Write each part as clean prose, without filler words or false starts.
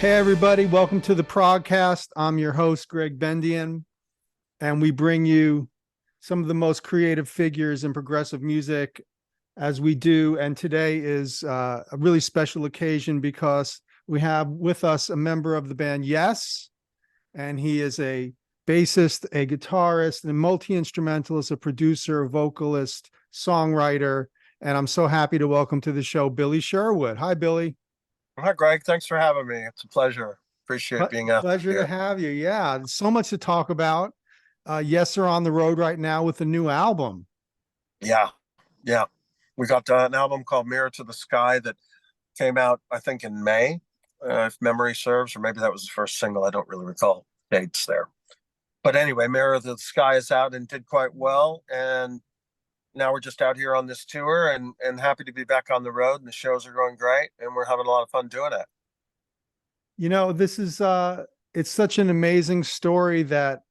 Hey, everybody. Welcome to the ProgCast. I'm your host, Gregg Bendian, and we bring you some of the most creative figures in progressive music as we do. And today is a really special occasion because we have with us a member of the band Yes, and he is a bassist, a guitarist, and a multi-instrumentalist, a producer, a vocalist, songwriter. And I'm so happy to welcome to the show Billy Sherwood. Hi, Billy. Hi, Greg. Thanks for having me. It's a pleasure. Appreciate being out Pleasure to here. have you. Yeah, there's so much to talk about. Yes, are on the road right now with a new album. Yeah, yeah. We got an album called Mirror to the Sky that came out, I think, in May, if memory serves, or maybe that was the first single. I don't really recall dates there. But anyway, Mirror to the Sky is out and did quite well. And now we're just out here on this tour and happy to be back on the road. And the shows are going great. And we're having a lot of fun doing it. You know, this is it's such an amazing story that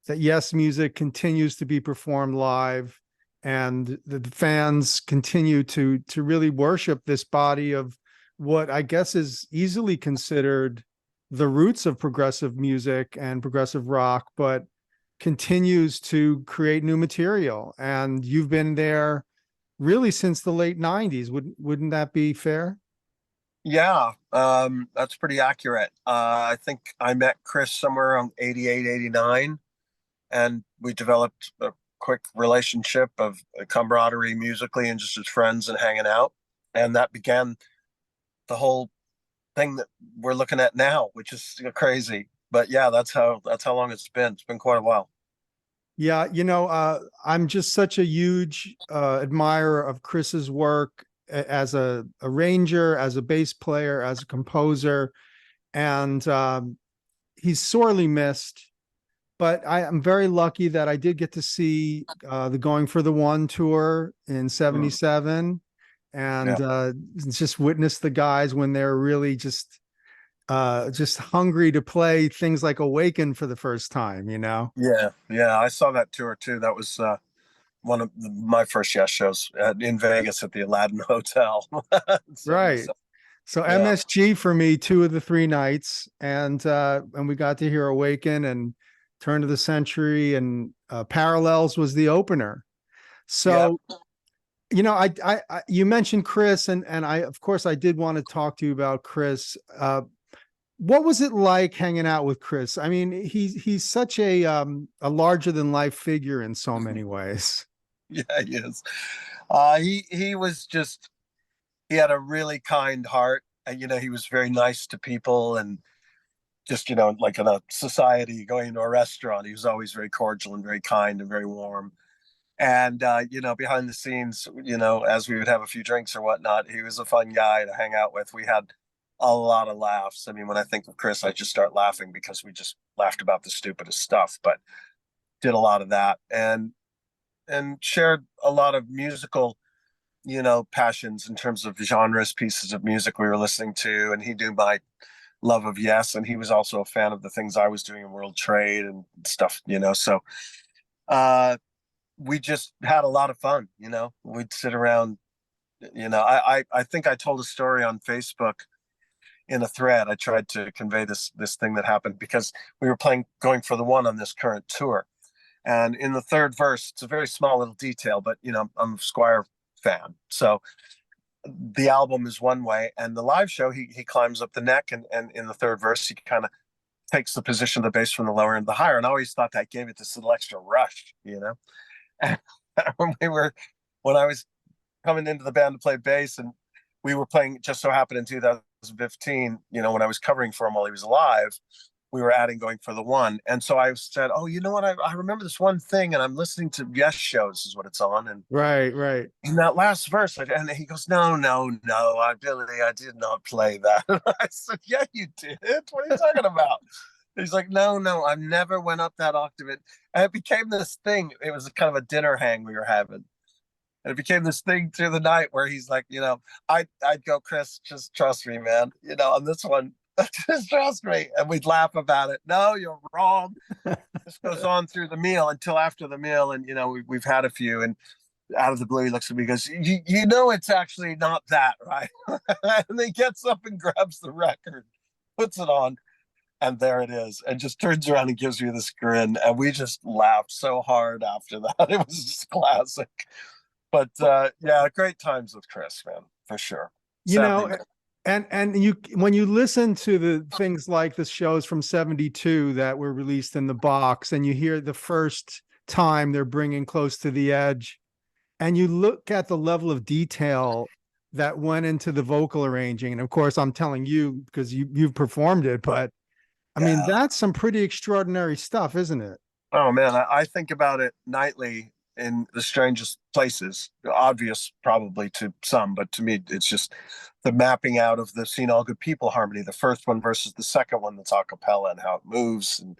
Yes music continues to be performed live, and the fans continue to really worship this body of what I guess is easily considered the roots of progressive music and progressive rock, but continues to create new material. And you've been there really since the late 90s. Wouldn't that be fair? Yeah, that's pretty accurate. I think I met Kris somewhere around 88, 89, and we developed a quick relationship of camaraderie musically and just as friends and hanging out. And that began the whole thing that we're looking at now, which is crazy. But yeah, that's how long it's been. It's been quite a while. Yeah, I'm just such a huge admirer of Kris's work as a arranger, as a bass player, as a composer, and he's sorely missed. But I am very lucky that I did get to see the Going for the One tour in '77, and Yeah. just witness the guys when they're really just hungry to play things like Awaken for the first time, Yeah, yeah, I saw that tour too. That was one of my first Yes shows in Vegas at the Aladdin Hotel. Right. 77. So Yeah, MSG for me, 2 of the 3 nights, and we got to hear Awaken and Turn of the Century, and Parallels was the opener. yeah. So, you mentioned Kris, and I, of course, I did want to talk to you about Kris. What was it like hanging out with Kris? I mean, he's such a larger than life figure in so many ways. Yeah, he is. He was just, he had a really kind heart, and he was very nice to people, and just like in a society, going to a restaurant, he was always very cordial and very kind and very warm. And behind the scenes, as we would have a few drinks or whatnot, he was a fun guy to hang out with. We had a lot of laughs. I mean, when I think of Kris, I just start laughing because we just laughed about the stupidest stuff, but did a lot of that and shared a lot of musical, passions in terms of genres, pieces of music we were listening to. And he knew my love of Yes, and he was also a fan of the things I was doing in world trade and stuff. So uh, we just had a lot of fun. We'd sit around. I think I told a story on Facebook in a thread. I tried to convey this thing that happened because we were Going for the One on this current tour. And in the third verse, it's a very small little detail, but I'm a SQUIRE fan. So the album is one way, and the live show, he climbs up the neck, and in the third verse, he kind of takes the position of the bass from the lower end to the higher. And I always thought that gave it this little extra rush. And when I was coming into the band to play bass, and we were playing, just so happened in 2015, when I was covering for him while he was alive, we were adding Going for the One. And so I said, oh, you know what? I remember this one thing, and I'm listening to Yes shows is what it's on. And Right. in that last verse, and he goes, no, Billy, I did not play that. I said, yeah, you did. What are you talking about? He's like, no, I never went up that octave. And it became this thing. It was kind of a dinner hang we were having. And it became this thing through the night where he's like, I'd go, Kris, just trust me, man. On this one, just trust me. And we'd laugh about it. No, you're wrong. This goes on through the meal until after the meal. And, we've had a few. And out of the blue, he looks at me and goes, it's actually not that, right? And he gets up and grabs the record. puts it on, and there it is, and just turns around and gives me this grin, and we just laughed so hard after that. It was just classic. But yeah, great times with Kris, man, for sure. You Sadly, know, and you when you listen to the things like the shows from 72 that were released in the box, and you hear the first time they're bringing Close to the Edge, and you look at the level of detail that went into the vocal arranging, and of course I'm telling you because you've performed it, but I mean, yeah. that's some pretty extraordinary stuff, isn't it? Oh man, I think about it nightly in the strangest places. Obvious probably to some, but to me, it's just the mapping out of the "Seen All Good People" harmony, the first one versus the second one that's a cappella, and how it moves. And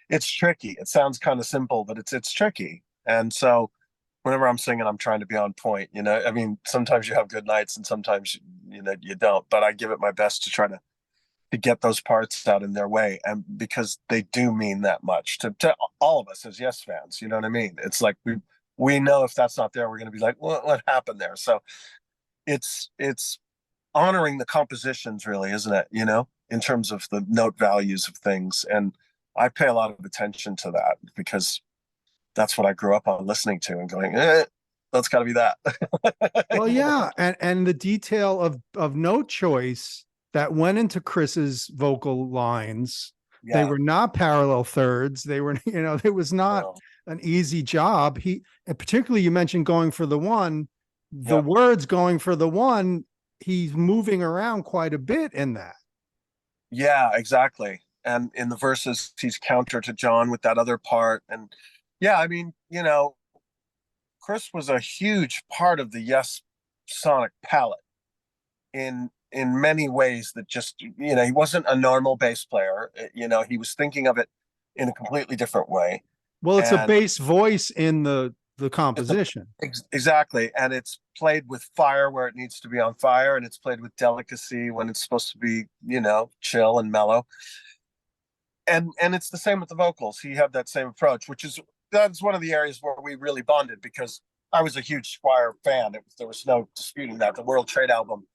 it's tricky. It sounds kind of simple, but it's tricky. And so whenever I'm singing, I'm trying to be on point. You know, I mean, sometimes you have good nights, and sometimes you don't. But I give it my best to try to get those parts out in their way, and because they do mean that much to all of us as Yes fans. You know what I mean? It's like we know if that's not there, we're going to be like, what happened there? So it's honoring the compositions, really, isn't it? You know, in terms of the note values of things, and I pay a lot of attention to that because that's what I grew up on listening to and going, that's got to be that. Well, yeah, and the detail of note choice that went into Kris's vocal lines. Yeah. They were not parallel thirds. They were, it was not No. an easy job. And particularly you mentioned going for the one, the Yep. words going for the one, he's moving around quite a bit in that. Yeah, exactly. And in the verses, he's counter to John with that other part. And yeah, I mean, Kris was a huge part of the Yes sonic palette in many ways that just, he wasn't a normal bass player. He was thinking of it in a completely different way. Well, it's a And bass voice in the composition. exactly. And it's played with fire where it needs to be on fire, and it's played with delicacy when it's supposed to be, chill and mellow. And it's the same with the vocals. He had that same approach, that's one of the areas where we really bonded, because I was a huge SQUIRE fan. There was no disputing that. The World Trade album,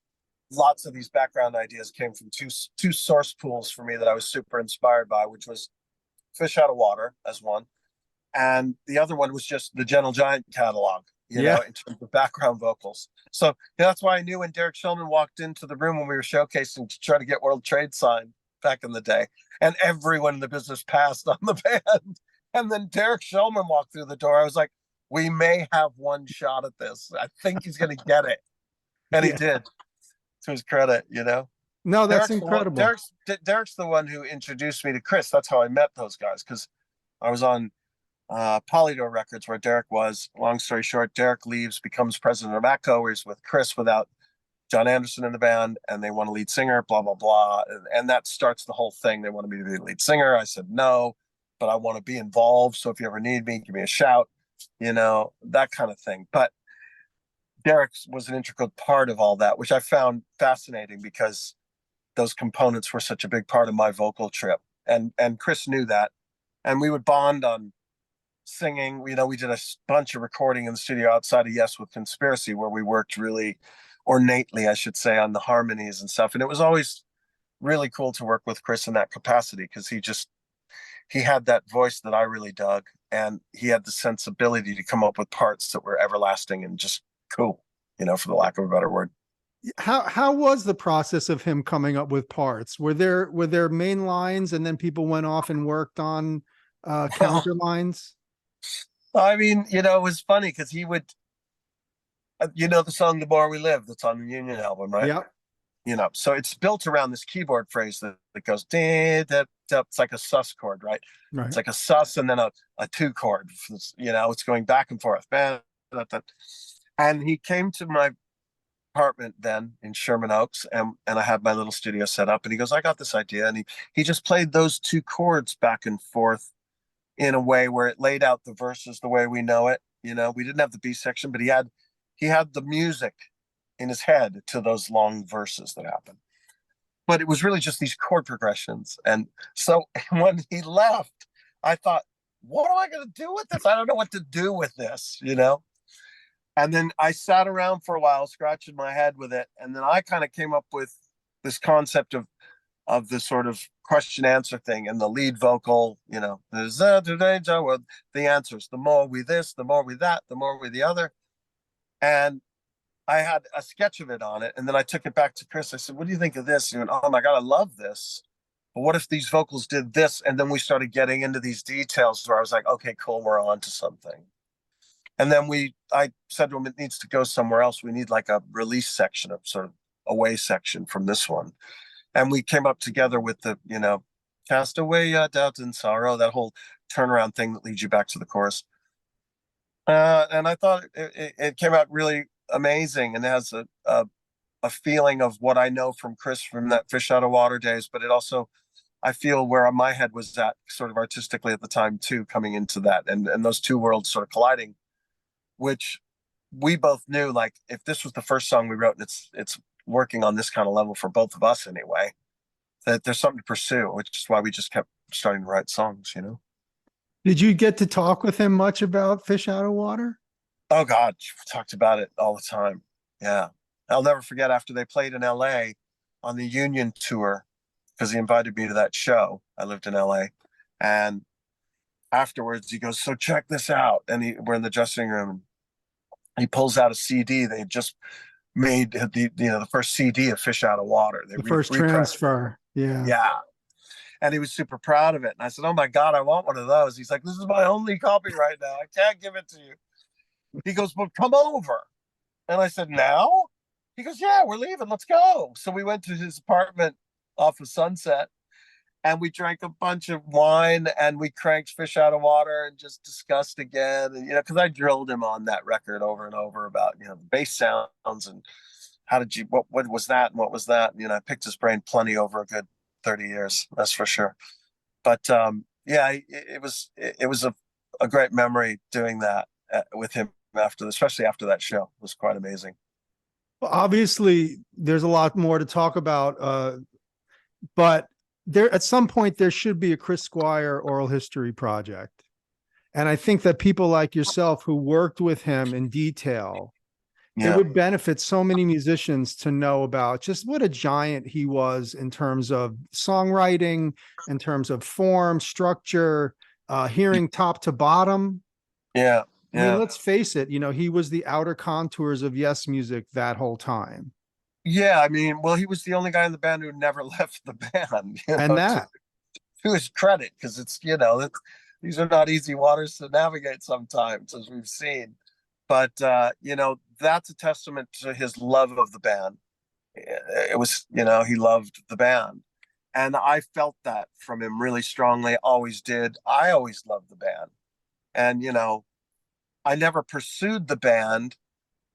lots of these background ideas came from two source pools for me that I was super inspired by, which was Fish Out of Water as one, and the other one was just the Gentle Giant catalog, in terms of background vocals. So that's why I knew when Derek Shulman walked into the room when we were showcasing to try to get World Trade signed back in the day, and everyone in the business passed on the band. And then Derek Shulman walked through the door. I was like, we may have one shot at this. I think he's going to get it. And he did, to his credit, No, that's Derek's incredible. Derek's the one who introduced me to Kris. That's how I met those guys, because I was on Polydor Records where Derek was. Long story short, Derek leaves, becomes president of ATCO, where he's with Kris without John Anderson in the band, and they want a lead singer, blah, blah, blah. And that starts the whole thing. They wanted me to be the lead singer. I said no, but I want to be involved. So if you ever need me, give me a shout, that kind of thing. But Derek was an integral part of all that, which I found fascinating, because those components were such a big part of my vocal trip. And Kris knew that. And we would bond on singing. We did a bunch of recording in the studio outside of Yes with Conspiracy, where we worked really ornately, I should say, on the harmonies and stuff. And it was always really cool to work with Kris in that capacity, because he had that voice that I really dug, and he had the sensibility to come up with parts that were everlasting and just cool, for the lack of a better word. How was the process of him coming up with parts? Were there main lines, and then people went off and worked on counter lines? I mean, it was funny because he would, the song "The More We Live" that's on the Union album, right? Yep. So it's built around this keyboard phrase that goes, it's like a sus chord, right? Right. It's like a sus and then a two chord. It's going back and forth. And he came to my apartment then in Sherman Oaks, and I had my little studio set up, and he goes, I got this idea. And he just played those two chords back and forth in a way where it laid out the verses the way we know it. We didn't have the B section, but he had the music in his head to those long verses that happen. But it was really just these chord progressions. And so when he left, I thought, what am I going to do with this? I don't know what to do with this, And then I sat around for a while, scratching my head with it. And then I kind of came up with this concept of the sort of question answer thing, and the lead vocal, you know, the answers, the more we this, the more we that, the more we the other. And I had a sketch of it on it, and then I took it back to Kris. I said, what do you think of this? He went, oh my God, I love this. But what if these vocals did this? And then we started getting into these details where I was like, okay, cool, we're on to something. And then I said to him, it needs to go somewhere else. We need like a release section, of sort of away section from this one. And we came up together with the, you know, cast away doubt and sorrow, that whole turnaround thing that leads you back to the chorus. And I thought it came out really amazing, and has a feeling of what I know from Kris from that Fish Out of Water days, but it also, I feel, where my head was at sort of artistically at the time too, coming into that, and those two worlds sort of colliding, which we both knew, like, if this was the first song we wrote, and it's working on this kind of level for both of us anyway, that there's something to pursue, which is why we just kept starting to write songs, you know. Did you get to talk with him much about Fish Out of Water? Oh God, we talked about it all the time. Yeah. I'll never forget, after they played in LA on the Union tour, because he invited me to that show. I lived in LA. And afterwards he goes, so check this out. And we're in the dressing room, and he pulls out a CD. They had just made the first CD of Fish Out of Water. The first transfer. Yeah. Yeah. And he was super proud of it. And I said, oh my God, I want one of those. He's like, this is my only copy right now. I can't give it to you. He goes, well, come over. And I said, now? He goes, yeah, we're leaving. Let's go. So we went to his apartment off of Sunset, and we drank a bunch of wine, and we cranked Fish Out of Water and just discussed again. And, you know, because I drilled him on that record over and over about, you know, the bass sounds and what was that and what was that. And, you know, I picked his brain plenty over a good 30 years, that's for sure. But yeah, it was a great memory doing that with him especially after that show. It was quite amazing. Well, obviously there's a lot more to talk about, but there, at some point, there should be a Kris Squire oral history project. And I think that people like yourself who worked with him in detail, it would benefit so many musicians to know about just what a giant he was in terms of songwriting, in term of form, structure, hearing top to bottom. Yeah. I mean, let's face it, you know, he was the outer contours of Yes music that whole time. Yeah, I mean, well, he was the only guy in the band who never left the band. You and know, that, to his credit, because it's, you know, these are not easy waters to navigate sometimes, as we've seen. But, you know, that's a testament to his love of the band. It was, you know, he loved the band. And I felt that from him really strongly, always did. I always loved the band. And, you know, I never pursued the band,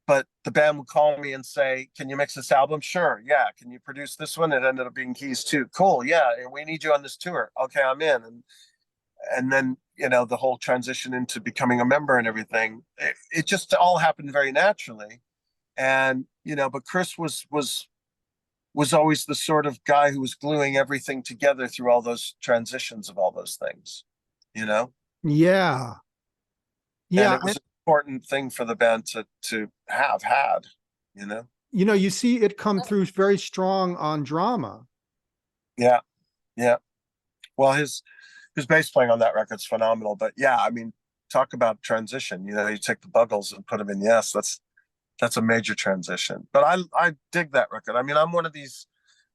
but the band would call me and say, can you mix this album? Sure. Yeah. Can you produce this one? It ended up being keys too. Cool. Yeah. We need you on this tour. Okay, I'm in. And then, you know, the whole transition into becoming a member and everything, it just all happened very naturally. And, you know, but Kris was always the sort of guy who was gluing everything together through all those transitions of all those things, you know? Yeah. And it was an important thing for the band to have had, you know? You know, you see it come through very strong on Drama. Yeah. Yeah. Well, his bass playing on that record's phenomenal. But yeah, I mean, talk about transition. You know, you take the Buggles and put them in Yes. That's a major transition. But I dig that record. I mean, I'm one of these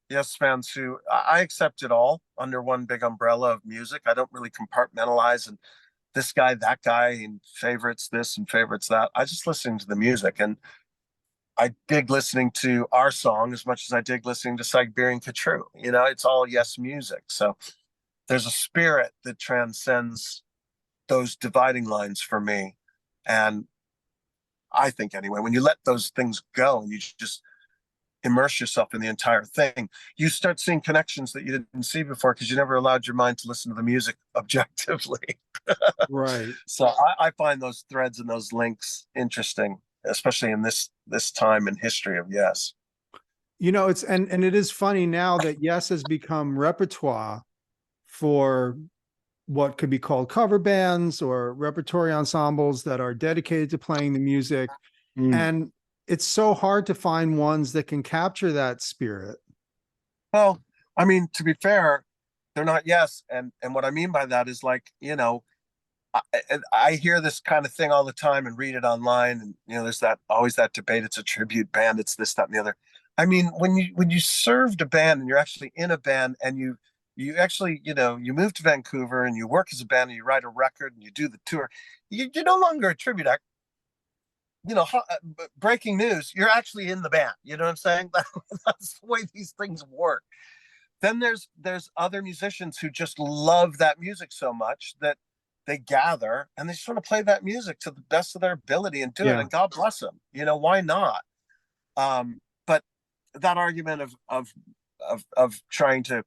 Yes fans who I accept it all under one big umbrella of music. I don't really compartmentalize and this guy, that guy, and favorites this and favorites that. I just listen to the music, and I dig listening to our song as much as I dig listening to Siberian Katru. You know, it's all Yes music. So there's a spirit that transcends those dividing lines for me. And I think anyway, when you let those things go and you just immerse yourself in the entire thing, you start seeing connections that you didn't see before because you never allowed your mind to listen to the music objectively. Right. So I find those threads and those links interesting, especially in this time in history of Yes. You know, it's and it is funny now that Yes has become repertoire for what could be called cover bands or repertory ensembles that are dedicated to playing the music. And it's so hard to find ones that can capture that spirit. Well, I mean, to be fair, they're not Yes. And what I mean by that is like, I hear this kind of thing all the time and read it online, and there's that always that debate. It's a tribute band. It's this, that, and the other. I mean, when you served a band and you're actually in a band and you actually you move to Vancouver and you work as a band and you write a record and you do the tour, you're no longer a tribute act. Breaking news, you're actually in the band. You know what I'm saying? That's the way these things work. Then there's other musicians who just love that music so much that they gather and they just want to play that music to the best of their ability and do it. Yeah. And God bless them. Why not? But that argument of trying to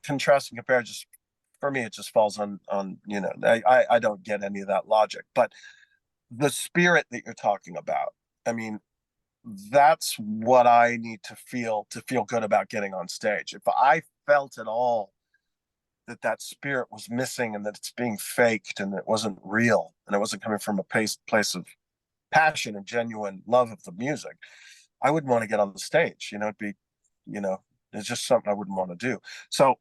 contrast and compare, just for me, it just falls on I don't get any of that logic. But the spirit that you're talking about, I mean, that's what I need to feel good about getting on stage. If I felt at all that spirit was missing and that it's being faked and it wasn't real and it wasn't coming from a place of passion and genuine love of the music, I wouldn't want to get on the stage. It's just something I wouldn't want to do. So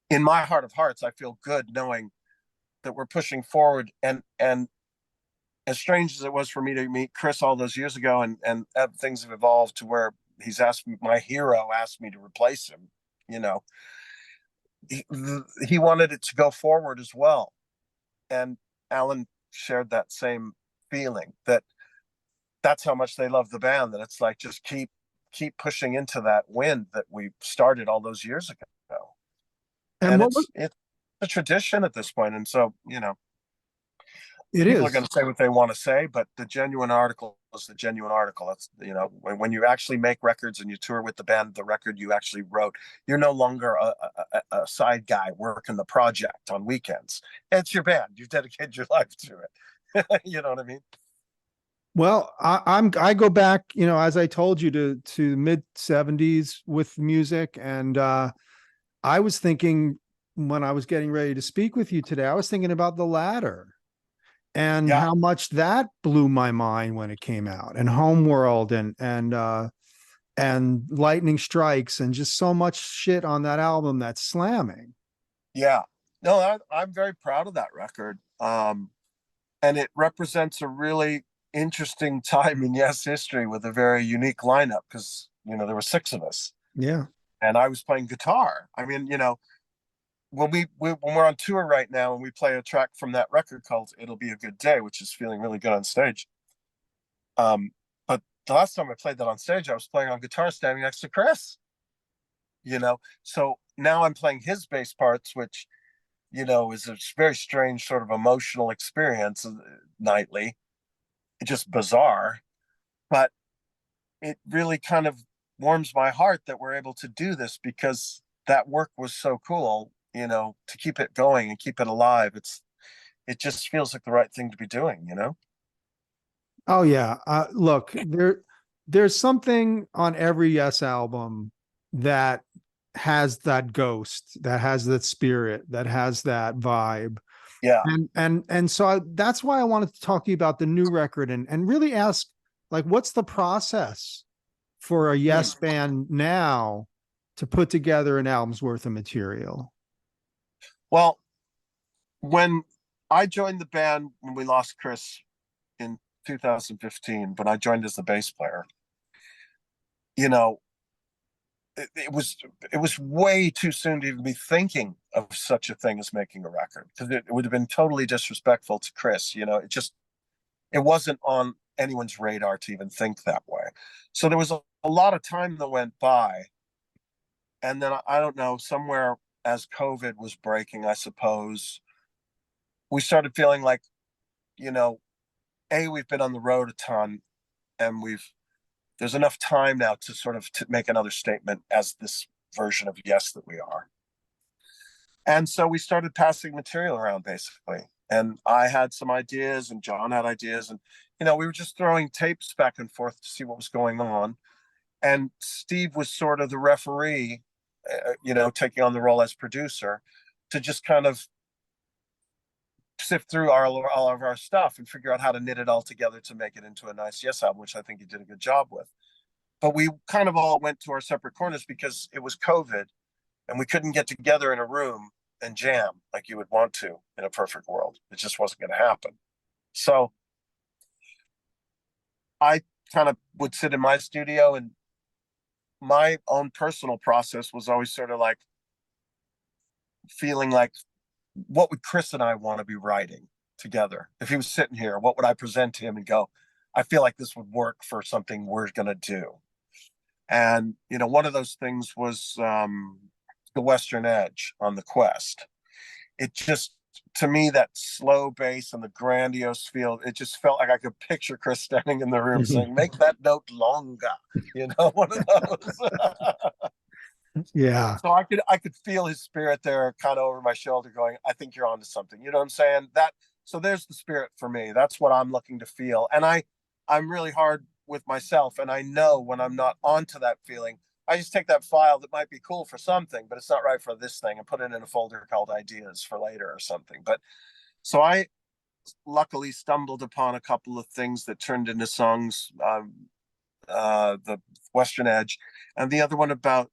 in my heart of hearts, I feel good knowing that we're pushing forward, and as strange as it was for me to meet Kris all those years ago, and things have evolved to where my hero asked me to replace him. He wanted it to go forward as well. And Alan shared that same feeling, that's how much they love the band, that it's like, just keep pushing into that wind that we started all those years ago. And it's a tradition at this point. And so, it people is. are going to say what they want to say, but the genuine article is the genuine article. That's, when you actually make records and you tour with the band, the record you actually wrote, you're no longer a side guy working the project on weekends. It's your band. You've dedicated your life to it. You know what I mean? Well, I go back, as I told you, to mid 70s with music. And I was thinking, when I was getting ready to speak with you today, I was thinking about The Ladder and how much that blew my mind when it came out, and Homeworld and Lightning Strikes, and just so much shit on that album that's slamming. Yeah. No, I'm very proud of that record. And it represents a really interesting time in Yes history with a very unique lineup, because, there were 6 of us. Yeah. And I was playing guitar. I mean, when we're on tour right now and we play a track from that record called It'll Be a Good Day, which is feeling really good on stage. But the last time I played that on stage, I was playing on guitar standing next to Kris. So now I'm playing his bass parts, which, is a very strange sort of emotional experience nightly. It's just bizarre. But it really kind of warms my heart that we're able to do this, because that work was so cool, to keep it going and keep it alive. It just feels like the right thing to be doing, Oh yeah. Look, there's something on every Yes album that has that ghost, that has that spirit, that has that vibe. Yeah. And so that's why I wanted to talk to you about the new record, and really ask, like, what's the process for a Yes band now to put together an album's worth of material? Well, when I joined the band, when we lost Kris in 2015, but I joined as the bass player, it was way too soon to even be thinking of such a thing as making a record, because it would have been totally disrespectful to Kris. It wasn't on anyone's radar to even think that way. So there was a lot of time that went by. And then I don't know, somewhere as COVID was breaking, I suppose, we started feeling like, we've been on the road a ton, and there's enough time now to sort of to make another statement as this version of Yes that we are. And so we started passing material around, basically. And I had some ideas and John had ideas, and, we were just throwing tapes back and forth to see what was going on. And Steve was sort of the referee, taking on the role as producer, to just kind of sift through all of our stuff and figure out how to knit it all together to make it into a nice Yes album, which I think he did a good job with. But we kind of all went to our separate corners because it was COVID, and we couldn't get together in a room and jam like you would want to in a perfect world. It just wasn't going to happen. So I kind of would sit in my studio, and my own personal process was always sort of like feeling like, what would Kris and I want to be writing together? If he was sitting here, what would I present to him and go, I feel like this would work for something we're going to do? And, you know, one of those things was the Western Edge on the Quest. It just, to me, that slow bass and the grandiose feel, it just felt like I could picture Kris standing in the room saying, make that note longer, you know, one of those. Yeah. So I could feel his spirit there kind of over my shoulder going, I think you're onto something. You know what I'm saying? So there's the spirit for me. That's what I'm looking to feel. And I'm really hard with myself, and I know when I'm not onto that feeling, I just take that file that might be cool for something, but it's not right for this thing, and put it in a folder called ideas for later or something. But so I luckily stumbled upon a couple of things that turned into songs, the Western Edge, and the other one about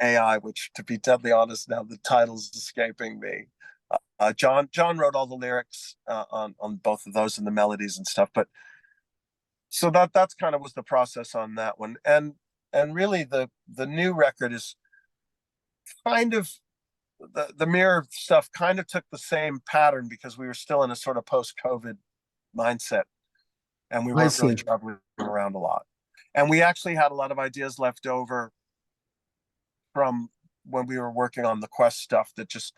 AI, which, to be deadly honest, now the title's escaping me. John wrote all the lyrics on both of those and the melodies and stuff. But so that's kind of was the process on that one. And really the new record is kind of the Mirror stuff kind of took the same pattern, because we were still in a sort of post-COVID mindset, and we weren't really traveling around a lot. And we actually had a lot of ideas left over from when we were working on the Quest stuff that just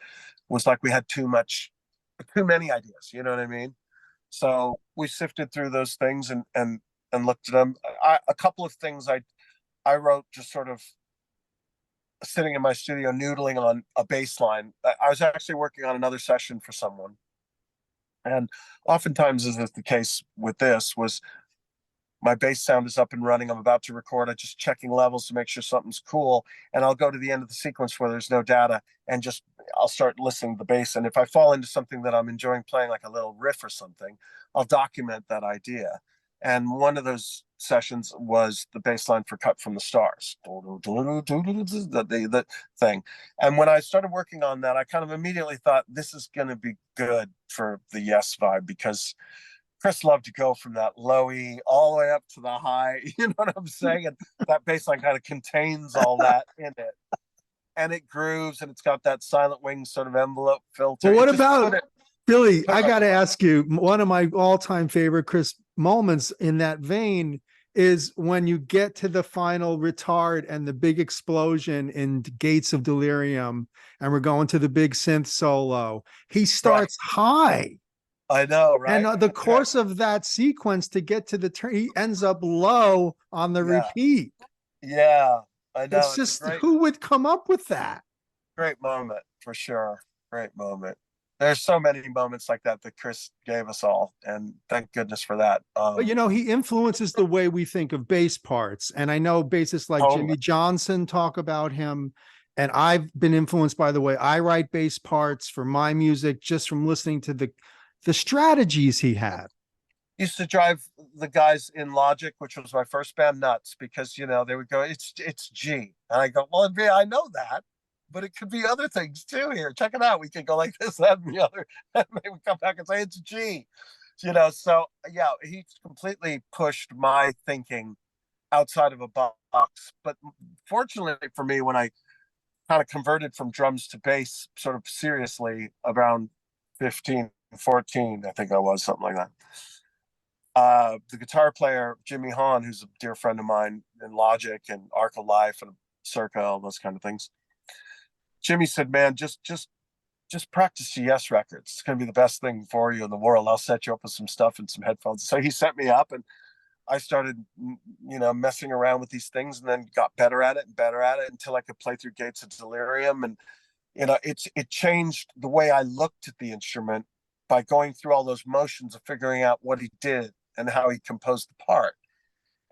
was like we had too many ideas, you know what I mean? So we sifted through those things and looked at them. A couple of things I wrote just sort of sitting in my studio noodling on a bass line. I was actually working on another session for someone, and oftentimes, as is the case with this, was my bass sound is up and running. I'm about to record. I'm just checking levels to make sure something's cool. And I'll go to the end of the sequence where there's no data, and I'll start listening to the bass. And if I fall into something that I'm enjoying playing, like a little riff or something, I'll document that idea. And one of those sessions was the bass line for Cut from the Stars, the thing. And when I started working on that, I kind of immediately thought, this is going to be good for the Yes vibe, because Kris loved to go from that lowy all the way up to the high, you know what I'm saying? And that bass line kind of contains all that in it. And it grooves, and it's got that Silent Wing sort of envelope filter. Well, what about Billy? I got to ask you, one of my all-time favorite Kris moments in that vein is when you get to the final retard and the big explosion in Gates of Delirium, and we're going to the big synth solo. He starts high. I know, right? And the course of that sequence to get to the turn, he ends up low on the repeat. Yeah, I know. It's just, who would come up with that? Great moment, for sure. Great moment. There's so many moments like that Kris gave us all, and thank goodness for that. But you know, he influences the way we think of bass parts. And I know bassists like Jimmy Johnson talk about him. And I've been influenced by the way I write bass parts for my music, just from listening to the strategies he had. Used to drive the guys in Logic, which was my first band, nuts, because, you know, they would go, it's G. And I go, well, I know that, but it could be other things too here. Check it out. We can go like this, that, and the other. And they would come back and say, it's G. You know, so yeah, he completely pushed my thinking outside of a box. But fortunately for me, when I kind of converted from drums to bass sort of seriously around 15, 14, I think I was, something like that. The guitar player, Jimmy Hahn, who's a dear friend of mine in Logic and Arc of Life and Circa, all those kind of things. Jimmy said, man, just practice the Yes records. It's going to be the best thing for you in the world. I'll set you up with some stuff and some headphones. So he set me up, and I started, you know, messing around with these things, and then got better at it until I could play through Gates of Delirium. And, you know, it changed the way I looked at the instrument by going through all those motions of figuring out what he did and how he composed the part.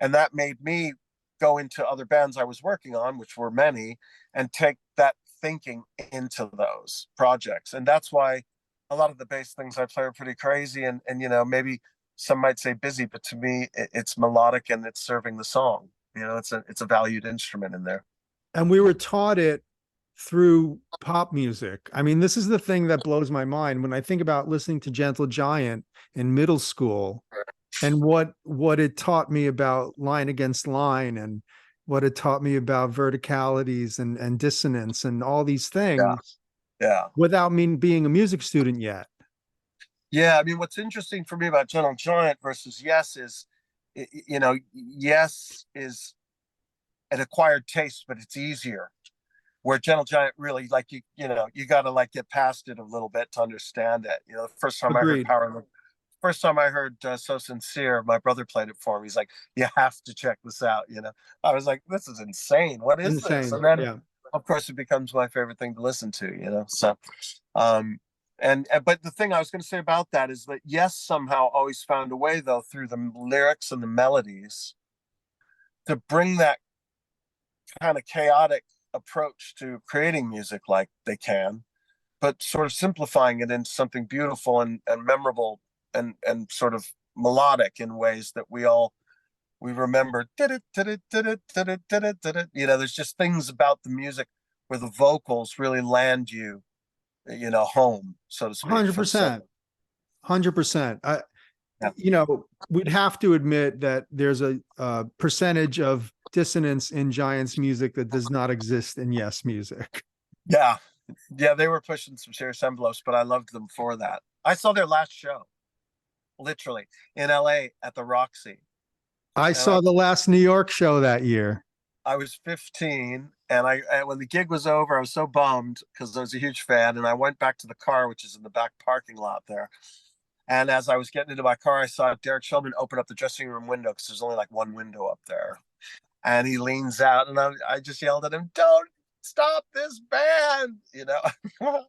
And that made me go into other bands I was working on, which were many, and take that thinking into those projects. And that's why a lot of the bass things I play are pretty crazy, and you know, maybe some might say busy, but to me it's melodic and it's serving the song. You know, it's a valued instrument in there. And we were taught it through pop music. I mean, this is the thing that blows my mind when I think about listening to Gentle Giant in middle school and what it taught me about line against line and what it taught me about verticalities and dissonance and all these Yeah. things Yeah. without me being a music student yet. Yeah. I mean, what's interesting for me about Gentle Giant versus Yes is, Yes is an acquired taste, but it's easier. Where Gentle Giant really, like, you got to like get past it a little bit to understand it. The first time I heard Agreed. first time I heard So Sincere, my brother played it for me. He's like, you have to check this out. I was like, this is insane. What is this? Insane. And then, Yeah. of course, it becomes my favorite thing to listen to. So, but the thing I was going to say about that is that Yes somehow always found a way, though, through the lyrics and the melodies to bring that kind of chaotic approach to creating music like they can, but sort of simplifying it into something beautiful and memorable and sort of melodic in ways that we remember. There's just things about the music where the vocals really land you, home, so to speak. 100%. 100%. Yeah. We'd have to admit that there's a percentage of dissonance in Giants music that does not exist in Yes music. Yeah. Yeah, they were pushing some serious envelopes, but I loved them for that. I saw their last show, literally, in LA at the Roxy. I saw the last New York show that year. I was 15, and when the gig was over, I was so bummed because I was a huge fan, and I went back to the car, which is in the back parking lot there. And as I was getting into my car, I saw Derek Sheldman open up the dressing room window because there's only like one window up there. And he leans out, and I just yelled at him, "Don't stop this band!"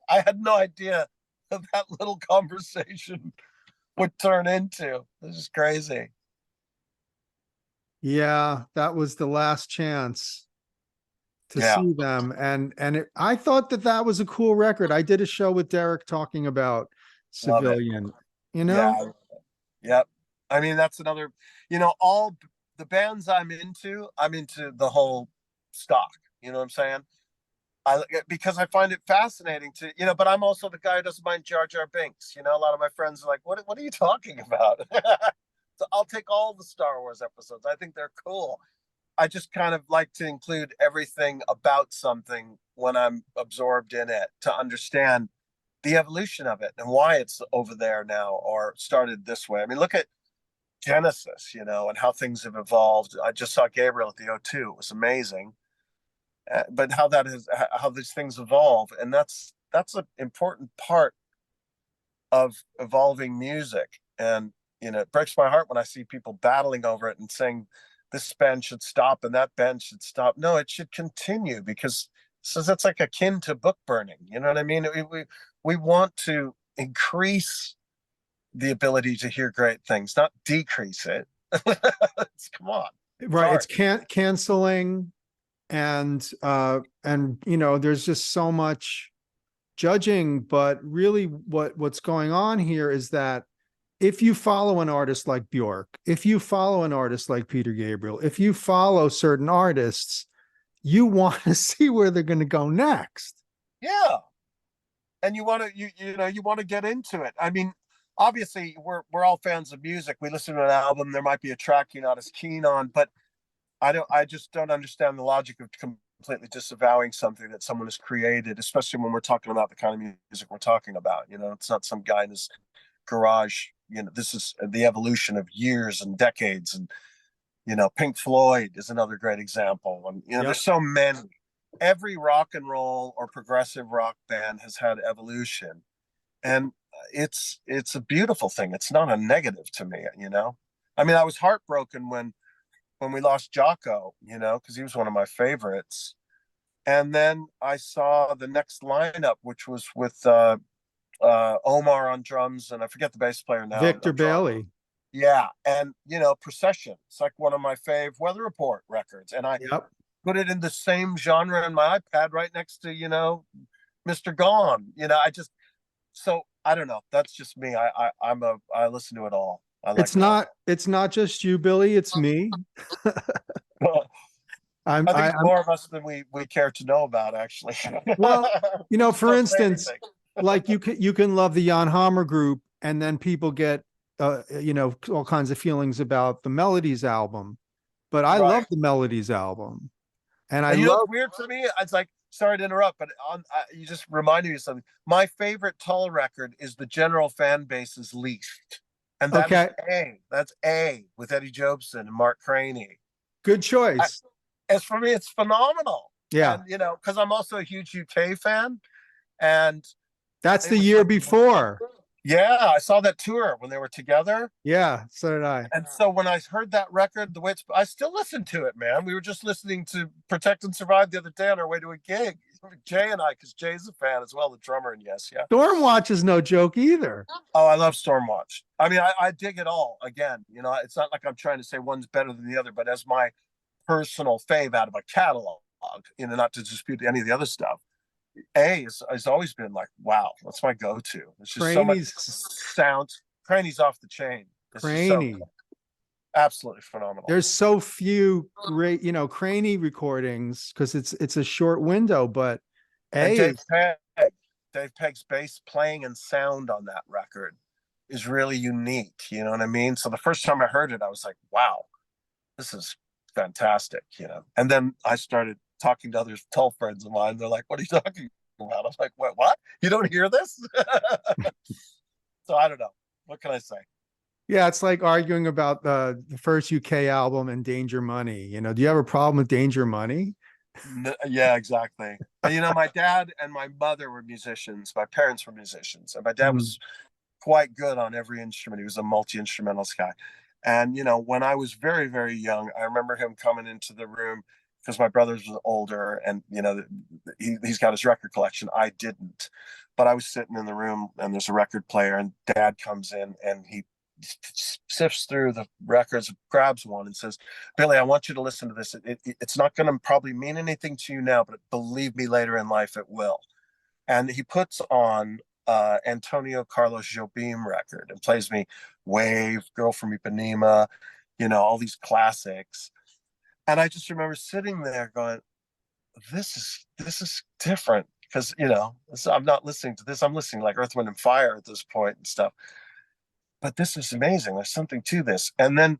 I had no idea what that little conversation would turn into. This is crazy. Yeah, that was the last chance to Yeah. see them, and I thought that was a cool record. I did a show with Derek talking about Love it. Civilian. Yeah. Yep. I mean, that's another. All the bands I'm into the whole stock. You know what I'm saying? Because I find it fascinating but I'm also the guy who doesn't mind Jar Jar Binks. A lot of my friends are like, what are you talking about? So I'll take all the Star Wars episodes. I think they're cool. I just kind of like to include everything about something when I'm absorbed in it to understand the evolution of it and why it's over there now or started this way. I mean, look at Genesis, and how things have evolved. I just saw Gabriel at the O2. It was amazing. But how these things evolve, and that's an important part of evolving music. And it breaks my heart when I see people battling over it and saying this band should stop and that band should stop. No, it should continue because that's like akin to book burning. You know what I mean? We want to increase the ability to hear great things, not decrease it. Come on. Right. It's canceling. And there's just so much judging, but really what's going on here is that if you follow an artist like Bjork, if you follow an artist like Peter Gabriel, if you follow certain artists, you want to see where they're going to go next. Yeah. And you want to get into it. I mean, obviously we're all fans of music. We listen to an album, there might be a track you're not as keen on, but I just don't understand the logic of completely disavowing something that someone has created, especially when we're talking about the kind of music we're talking about. It's not some guy in his garage. This is the evolution of years and decades. And, Pink Floyd is another great example. And, Yep. There's so many. Every rock and roll or progressive rock band has had evolution. And it's a beautiful thing. It's not a negative to me, I mean, I was heartbroken when we lost Jocko, because he was one of my favorites. And then I saw the next lineup, which was with Omar on drums, and I forget the bass player now. Victor Bailey. Yeah. And, Procession. It's like one of my fave Weather Report records. And I put it in the same genre on my iPad right next to, Mr. Gone. So I don't know. That's just me. I listen to it all. It's not just you, Billy. It's me. I think it's more of us than we care to know about, actually. Well, for instance, anything. like you can love the Jan Hammer group, and then people get all kinds of feelings about the Melodies album. But I love the Melodies album, and I love. It's weird for me. It's like, sorry to interrupt, but you just reminded me of something. My favorite Tull record is the general fan base's least, and that is A. That's A with Eddie Jobson and Mark Craney. Good choice. As for me, it's phenomenal. Yeah, and, because I'm also a huge UK fan, and that's the year before. Yeah, I saw that tour when they were together. Yeah, so did I. And so when I heard that record, the way I still listen to it, man. We were just listening to Protect and Survive the other day on our way to a gig. Jay and I, because Jay's a fan as well, the drummer, and yes, yeah. Stormwatch is no joke either. Oh, I love Stormwatch. I mean, I dig it all. Again, it's not like I'm trying to say one's better than the other, but as my personal fave out of a catalog, not to dispute any of the other stuff, A has always been like, wow, that's my go-to. It's just so much sound. Craney's off the chain. Craney. Absolutely phenomenal. There's so few great, Craney recordings because it's a short window, but Dave Pegg's bass playing and sound on that record is really unique. You know what I mean? So the first time I heard it, I was like, wow, this is fantastic, And then I started talking to other Tull friends of mine. They're like, what are you talking about? I'm like, what? You don't hear this? So I don't know. What can I say? Yeah, it's like arguing about the first UK album and Danger Money. Do you have a problem with Danger Money? Yeah, exactly. And, my dad and my mother were musicians. My parents were musicians. And my dad was quite good on every instrument. He was a multi-instrumentalist guy. And, when I was very, very young, I remember him coming into the room because my brother's was older and, he's got his record collection. I didn't. But I was sitting in the room and there's a record player and Dad comes in and he sifts through the records, grabs one and says, Billy, I want you to listen to this. It's not going to probably mean anything to you now, but believe me, later in life it will. And he puts on Antonio Carlos Jobim record and plays me Wave, Girl from Ipanema, all these classics. And I just remember sitting there going, this is different because, I'm not listening to this. I'm listening like Earth, Wind and Fire at this point and stuff. But this is amazing. There's something to this. And then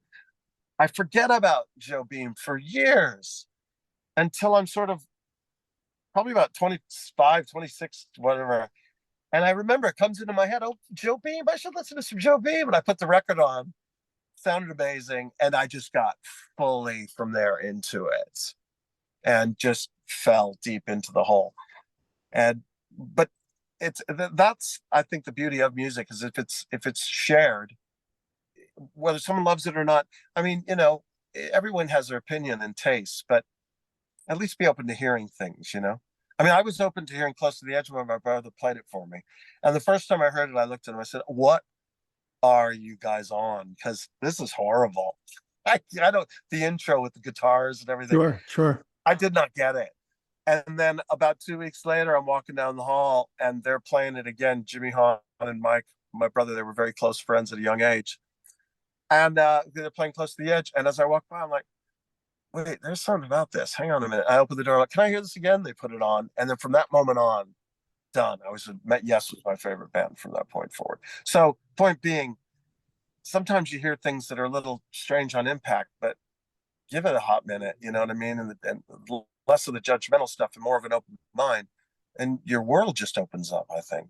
I forget about Jobim for years until I'm sort of probably about 25, 26, whatever. And I remember it comes into my head, oh, Jobim, I should listen to some Jobim. And I put the record on, sounded amazing. And I just got fully from there into it and just fell deep into the hole. But that's I think the beauty of music is if it's shared, whether someone loves it or not. I mean, everyone has their opinion and taste, but at least be open to hearing things. I mean, I was open to hearing Close to the Edge when my brother played it for me, and the first time I heard it, I looked at him, I said, what are you guys on? Because this is horrible. I don't, the intro with the guitars and everything, sure I did not get it. And then about 2 weeks later, I'm walking down the hall and they're playing it again. Jimmy Hahn and Mike, my brother, they were very close friends at a young age. And they're playing Close to the Edge. And as I walk by, I'm like, wait, there's something about this. Hang on a minute. I open the door, like, can I hear this again? They put it on. And then from that moment on, done. Yes was my favorite band from that point forward. So point being, sometimes you hear things that are a little strange on impact, but give it a hot minute, you know what I mean? And less of the judgmental stuff and more of an open mind, and your world just opens up, I think,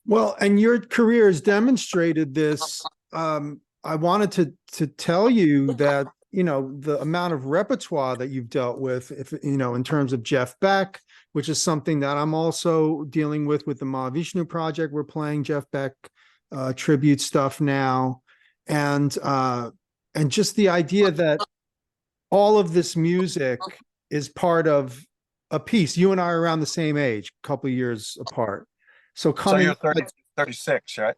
Well, and your career has demonstrated this. I wanted to tell you that, the amount of repertoire that you've dealt with, if in terms of Jeff Beck, which is something that I'm also dealing with the Mahavishnu Project. We're playing Jeff Beck tribute stuff now. And just the idea that all of this music is part of a piece. You and I are around the same age, a couple of years apart. So you're 36, right?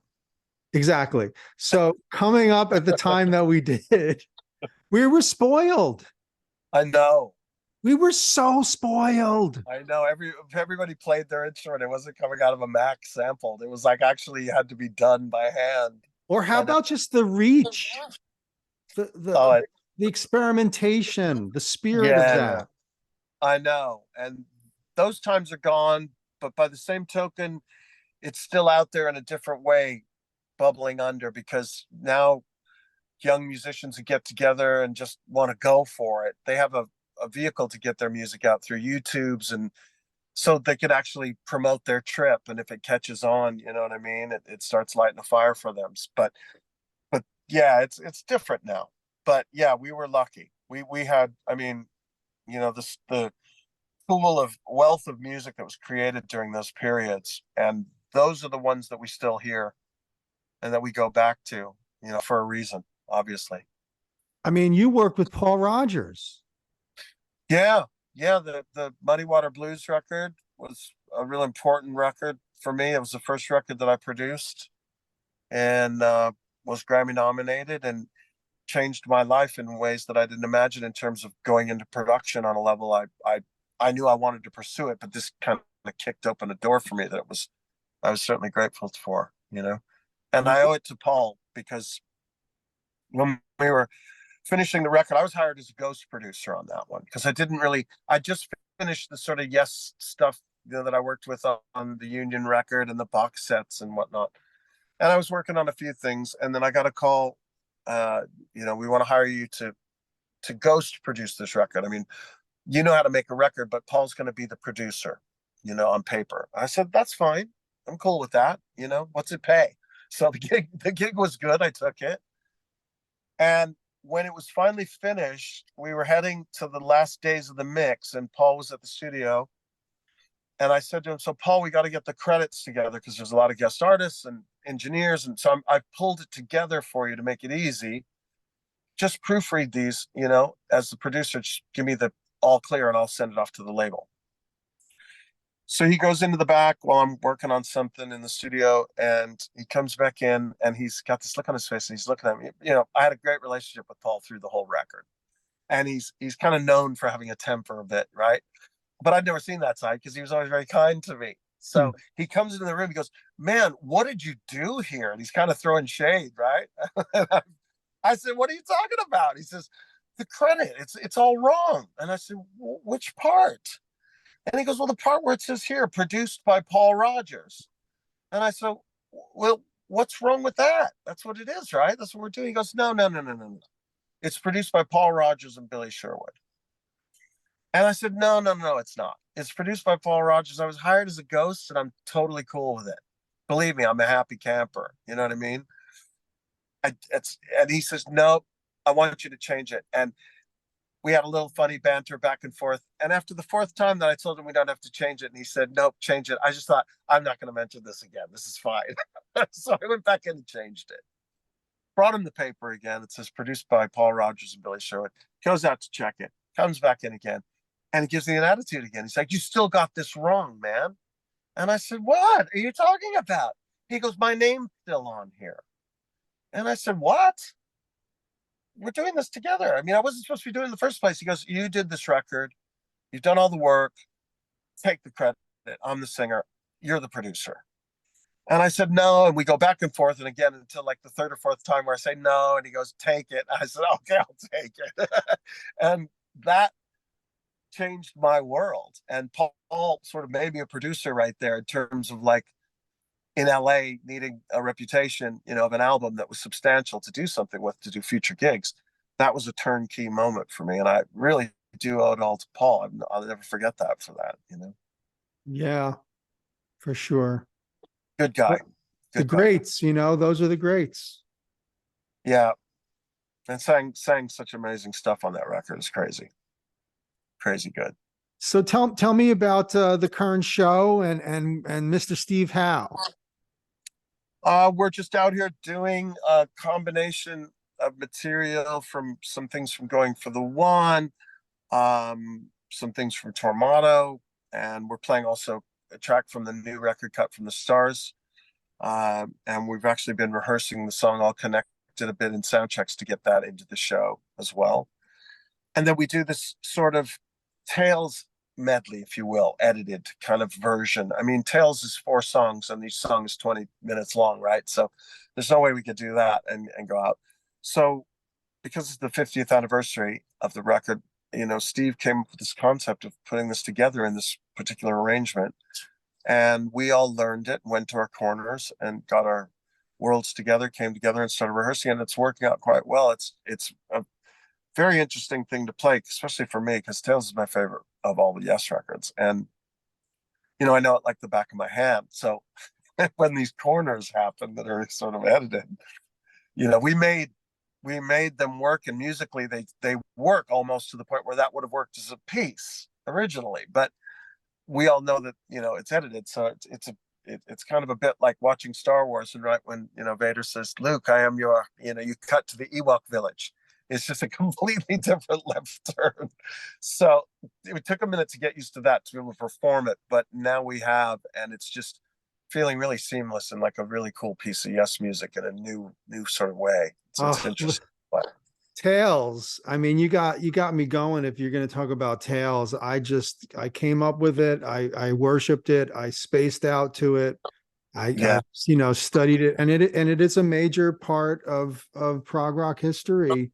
Exactly. So coming up at the time that we did, we were spoiled. I know. We were so spoiled. I know. Everybody played their instrument. It wasn't coming out of a Mac sample. It was like actually had to be done by hand. Or how about just the reach? the experimentation, the spirit of Yeah, that. I know. And those times are gone, but by the same token, it's still out there in a different way, bubbling under, because now young musicians who get together and just want to go for it, they have a vehicle to get their music out through YouTubes, and so they could actually promote their trip. And if it catches on, you know what I mean, it starts lighting a fire for them. But yeah, it's different now. But yeah, we were lucky. We had, I mean, the pool of wealth of music that was created during those periods, and those are the ones that we still hear and that we go back to, for a reason, obviously. I mean, you worked with Paul Rogers. Yeah, yeah. The Muddy Water Blues record was a real important record for me. It was the first record that I produced, and was Grammy nominated, and changed my life in ways that I didn't imagine, in terms of going into production on a level I knew I wanted to pursue it, but this kind of kicked open a door for me that I was certainly grateful for, And I owe it to Paul, because when we were finishing the record, I was hired as a ghost producer on that one, because I just finished the sort of Yes stuff, that I worked with on the Union record and the box sets and whatnot. And I was working on a few things, and then I got a call, we want to hire you to ghost produce this record. I mean, you know how to make a record, but Paul's going to be the producer, on paper. I said, that's fine. I'm cool with that. What's it pay? So the gig was good. I took it. And when it was finally finished, we were heading to the last days of the mix, and Paul was at the studio. And I said to him, so Paul, we got to get the credits together, because there's a lot of guest artists and engineers. And so I pulled it together for you to make it easy. Just proofread these, as the producer, just give me the all clear and I'll send it off to the label. So he goes into the back while I'm working on something in the studio, and he comes back in, and he's got this look on his face, and he's looking at me. I had a great relationship with Paul through the whole record, and he's kind of known for having a temper a bit, right? But I'd never seen that side, because he was always very kind to me. So he comes into the room, he goes, man, what did you do here? And he's kind of throwing shade, right? I said, what are you talking about? He says, the credit, it's all wrong. And I said, which part? And he goes, well, the part where it says here, produced by Paul Rogers. And I said, well, what's wrong with that? That's what it is, right? That's what we're doing. He goes, no. It's produced by Paul Rogers and Billy Sherwood. And I said, no, it's not. It's produced by Paul Rogers. I was hired as a ghost, and I'm totally cool with it. Believe me, I'm a happy camper. You know what I mean? And he says, no, I want you to change it. And we had a little funny banter back and forth. And after the fourth time that I told him we don't have to change it, and he said, nope, change it, I just thought, I'm not going to mention this again. This is fine. So I went back in and changed it. Brought him the paper again. It says produced by Paul Rogers and Billy Sherwood. Goes out to check it. Comes back in again. And he gives me an attitude again. He's like, you still got this wrong, man. And I said, what are you talking about? He goes, my name's still on here. And I said, what? We're doing this together. I mean, I wasn't supposed to be doing it in the first place. He goes, you did this record. You've done all the work. Take the credit. I'm the singer. You're the producer. And I said, no. And we go back and forth. And again, until like the third or fourth time where I say no. And he goes, take it. I said, okay, I'll take it. And that changed my world. And Paul sort of made me a producer right there, in terms of like, in LA, needing a reputation, of an album that was substantial to do something with, to do future gigs. That was a turnkey moment for me. And I really do owe it all to Paul. I'll never forget that for that, Yeah, for sure. Good guy. The greats, those are the greats. Yeah. And sang such amazing stuff on that record. It's crazy. Crazy good. So tell me about the current show and Mr. Steve Howe. We're just out here doing a combination of material from some things from Going for the One, some things from Tormato, and we're playing also a track from the new record, Cut from the Stars. And we've actually been rehearsing the song All Connected a bit in sound checks to get that into the show as well. And then we do this sort of Tales medley, if you will, edited kind of version. I mean, Tales is 4 songs, and each song is 20 minutes long, right? So there's no way we could do that and go out. So because it's the 50th anniversary of the record, Steve came up with this concept of putting this together in this particular arrangement. And we all learned it, went to our corners and got our worlds together, came together and started rehearsing, and it's working out quite well. It's a very interesting thing to play, especially for me, because Tales is my favorite of all the Yes records. And, I know it like the back of my hand. So when these corners happen that are sort of edited, we made them work, and musically they work almost to the point where that would have worked as a piece originally. But we all know that, it's edited. So it's kind of a bit like watching Star Wars, and right when, Vader says, Luke, I am your, you cut to the Ewok village. It's just a completely different left turn. So it took a minute to get used to that, to be able to perform it. But now we have, and it's just feeling really seamless and like a really cool piece of Yes music in a new sort of way. It's interesting. But Tales. I mean, you got me going. If you're going to talk about Tales, I came up with it. I worshiped it. I spaced out to it. I studied it, and it is a major part of prog rock history.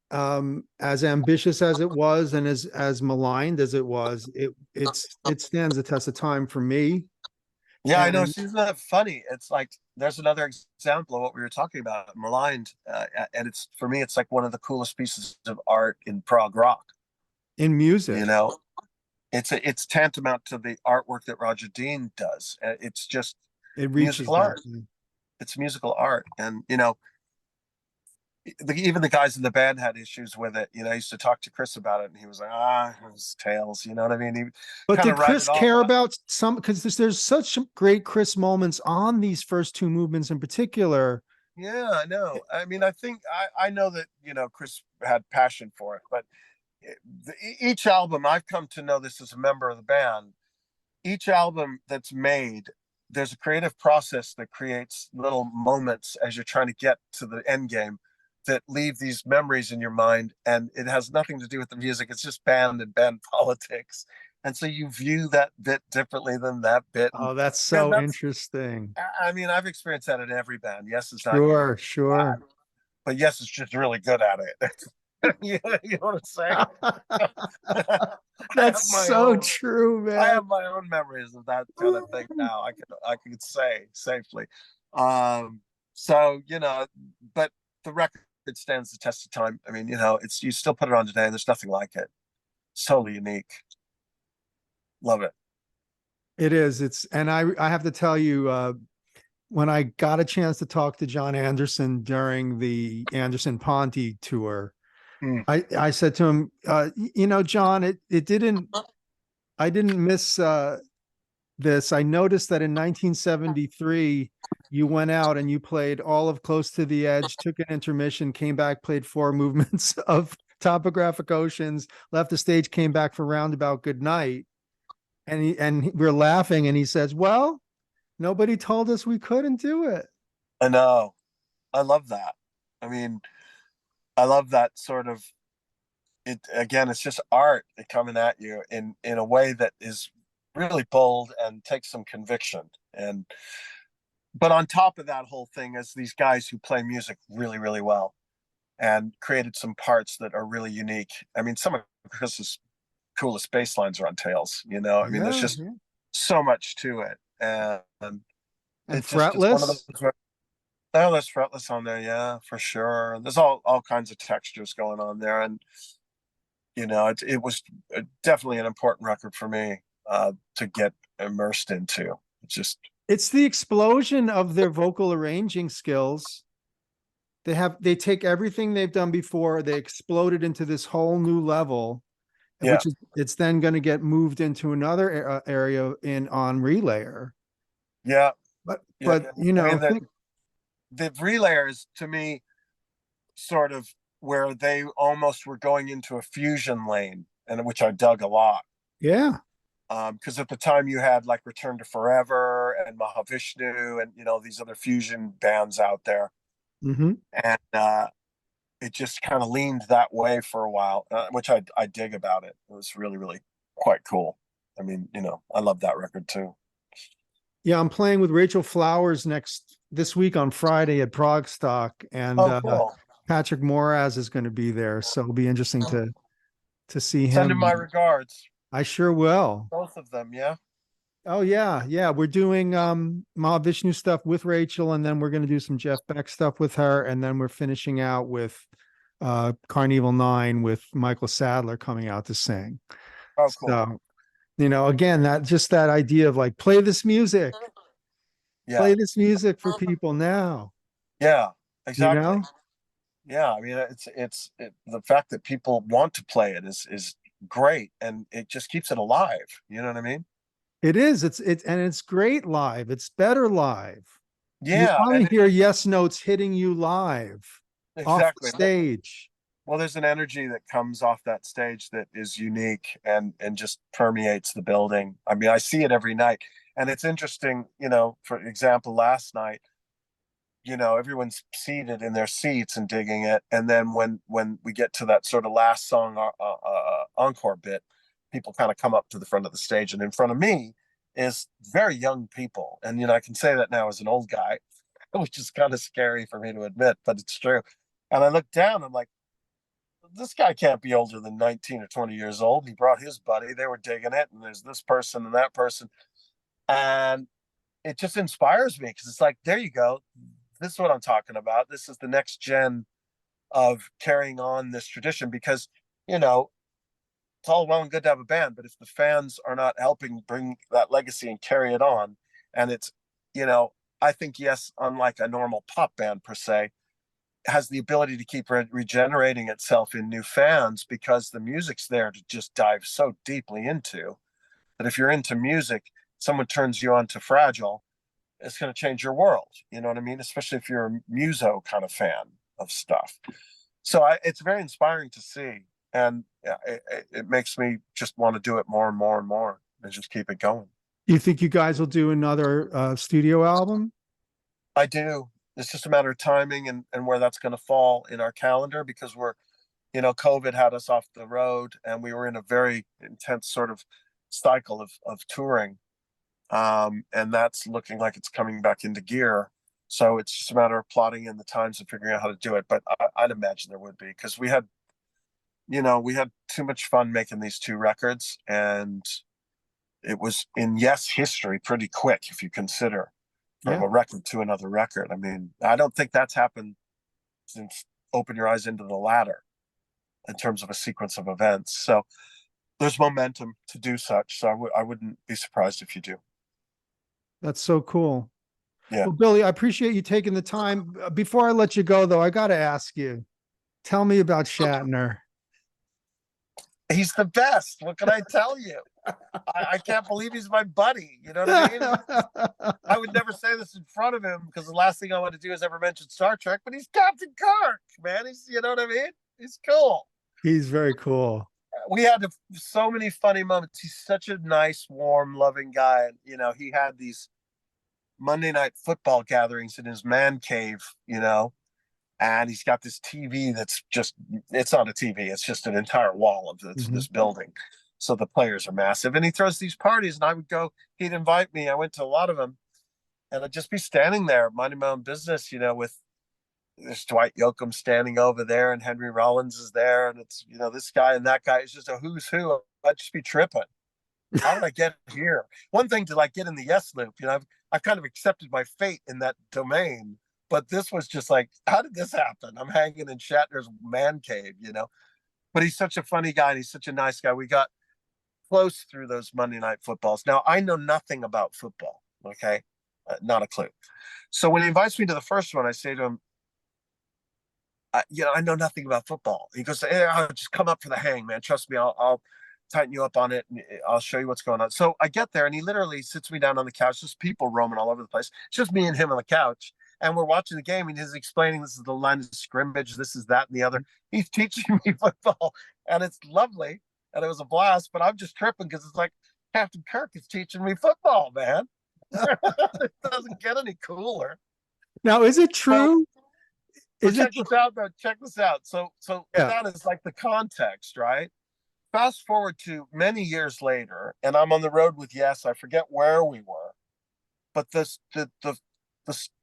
As ambitious as it was, and as maligned as it was, it stands the test of time for me. Yeah, I know. Isn't that funny? It's like there's another example of what we were talking about, maligned, and it's, for me, it's like one of the coolest pieces of art in prog rock. In music, it's tantamount to the artwork that Roger Dean does. It's just it reaches musical art. It's musical art, and even the guys in the band had issues with it. I used to talk to Kris about it, and he was like, it was Tales. You know what I mean? But did Kris care about some, because there's such great Kris moments on these first two movements in particular. Yeah, I know. I mean, I think I know that, Kris had passion for it, but each album, I've come to know this as a member of the band, each album that's made, there's a creative process that creates little moments as you're trying to get to the end game that leave these memories in your mind, and it has nothing to do with the music. It's just band and band politics. And so you view that bit differently than that bit. Oh, that's so interesting. I mean, I've experienced that in every band. Yes, it's not sure. But Yes is just really good at it. You know what I'm saying? That's so true, man. I have my own memories of that kind of thing now. I could say safely. So, but the record, it stands the test of time. I mean, you still put it on today, and there's nothing like it. It's totally unique. Love it. It is. And I have to tell you, when I got a chance to talk to John Anderson during the Anderson Ponte tour, I said to him, John, I didn't miss this. I noticed that in 1973, you went out and you played all of Close to the Edge, took an intermission, came back, played 4 movements of Topographic Oceans, left the stage, came back for Roundabout Good Night. And we're laughing, and he says, well, nobody told us we couldn't do it. I know. I love that. I mean, I love that sort of, it's just art coming at you in a way that is really bold and takes some conviction. But on top of that whole thing is these guys who play music really, really well and created some parts that are really unique. I mean, some of Kris's coolest bass lines are on Tales, I mean, there's just so much to it. And Fretless. There's Fretless on there. Yeah, for sure. There's all kinds of textures going on there. And, it was definitely an important record for me to get immersed into. It's the explosion of their vocal arranging skills. They take everything they've done before, they explode it into this whole new level, which is, it's then going to get moved into another area on Relayer. Yeah. But I mean, the Relayers, to me, sort of where they almost were going into a fusion lane, and which I dug a lot. Yeah. Because at the time you had like Return to Forever and Mahavishnu and these other fusion bands out there, and it just kind of leaned that way for a while, which I dig about it. It was really, really quite cool. I mean, I love that record too. Yeah, I'm playing with Rachel Flowers this week on Friday at ProgStock, and cool. Patrick Moraz is going to be there, so it'll be interesting to see Send him him. my regards. I sure will. Both of them, yeah. Oh yeah, yeah. We're doing Mahavishnu stuff with Rachel, and then we're going to do some Jeff Beck stuff with her, and then we're finishing out with Carnival 9 with Michael Sadler coming out to sing. Oh, cool. So, again, that idea of like play this music Yeah, for people now. yeah, You exactly. know, Yeah, I mean, the fact that people want to play it is great, and it just keeps it alive. You know what I mean? it is. It's great live. It's better live. You Yeah, want and to hear yes notes hitting you live off the exactly. stage. Well, there's an energy that comes off that stage that is unique and just permeates the building. I mean, I see it every night, and it's interesting. For example, last night, everyone's seated in their seats and digging it, and then when we get to that sort of last song encore bit, people kind of come up to the front of the stage, and in front of me is very young people, and I can say that now as an old guy, which is kind of scary for me to admit, but it's true. And I look down, I'm like, this guy can't be older than 19 or 20 years old. He brought his buddy, they were digging it, and there's this person and that person, and it just inspires me because it's like, there you go. This is what I'm talking about. This is the next gen of carrying on this tradition, because it's all well and good to have a band, but if the fans are not helping bring that legacy and carry it on, and it's I think, yes, unlike a normal pop band per se, has the ability to keep regenerating itself in new fans, because the music's there to just dive so deeply into that. If you're into music, someone turns you on to Fragile, it's going to change your world. You know what I mean? Especially if you're a muso kind of fan of stuff. So it's very inspiring to see. And it makes me just want to do it more and more and more and just keep it going. You think you guys will do another studio album? I do. It's just a matter of timing and where that's going to fall in our calendar, because COVID had us off the road, and we were in a very intense sort of cycle of touring. And that's looking like it's coming back into gear. So it's just a matter of plotting in the times and figuring out how to do it. But I'd imagine there would be, because we had too much fun making these two records, and it was in history pretty quick if you consider from a record to another record. I mean, I don't think that's happened since Open Your Eyes Into the Ladder in terms of a sequence of events. So there's momentum to do such. So I wouldn't be surprised if you do. That's so cool. Yeah. Well, Billy, I appreciate you taking the time. Before I let you go, though, I got to ask you, tell me about Shatner. He's the best. What can I tell you? I can't believe he's my buddy. You know what I mean? I would never say this in front of him, because the last thing I want to do is ever mention Star Trek, but he's Captain Kirk, man. You know what I mean? He's cool. He's very cool. We had so many funny moments. He's such a nice, warm, loving guy. He had these Monday night football gatherings in his man cave, and he's got this TV it's not a TV. It's just an entire wall of this building. So the players are massive, and he throws these parties, and I would go, he'd invite me. I went to a lot of them, and I'd just be standing there minding my own business, with there's Dwight Yoakam standing over there, and Henry Rollins is there, and it's this guy and that guy. It's just a who's who. I'd just be tripping. How did I get here? One thing to get in the yes loop. I've kind of accepted my fate in that domain, but this was just like, how did this happen? I'm hanging in Shatner's man cave, But he's such a funny guy, and he's such a nice guy. We got close through those Monday night footballs. Now, I know nothing about football. Okay, not a clue. So when he invites me to the first one, I say to him, I know nothing about football. He goes, hey, I'll just come up for the hang, man. Trust me, I'll tighten you up on it, and I'll show you what's going on. So I get there, and he literally sits me down on the couch. There's people roaming all over the place. It's just me and him on the couch, and we're watching the game, and he's explaining this is the line of scrimmage, this is that and the other. He's teaching me football, and it's lovely, and it was a blast. But I'm just tripping because it's like Captain Kirk is teaching me football, man. It doesn't get any cooler. Now, is it true? Check this out, though. Check this out. So that is like the context, right? Fast forward to many years later, and I'm on the road with Yes. I forget where we were, but the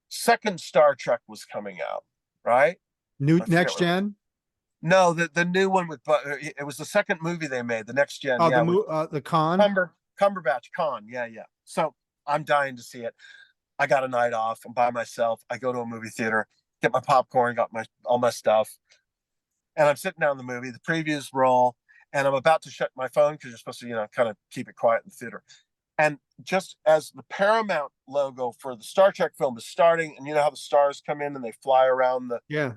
second Star Trek was coming out, right? New I forget next what. gen. No, the new one with it was the second movie they made, the next gen. Oh, Yeah, with the con. Cumberbatch Con. Yeah, yeah. So I'm dying to see it. I got a night off. I'm by myself. I go to a movie theater, get my popcorn, got my all my stuff, and I'm sitting down in the movie. The previews roll, and I'm about to shut my phone because you're supposed to, kind of keep it quiet in the theater. And just as the Paramount logo for the Star Trek film is starting, and you know how the stars come in and they fly around the, Yeah.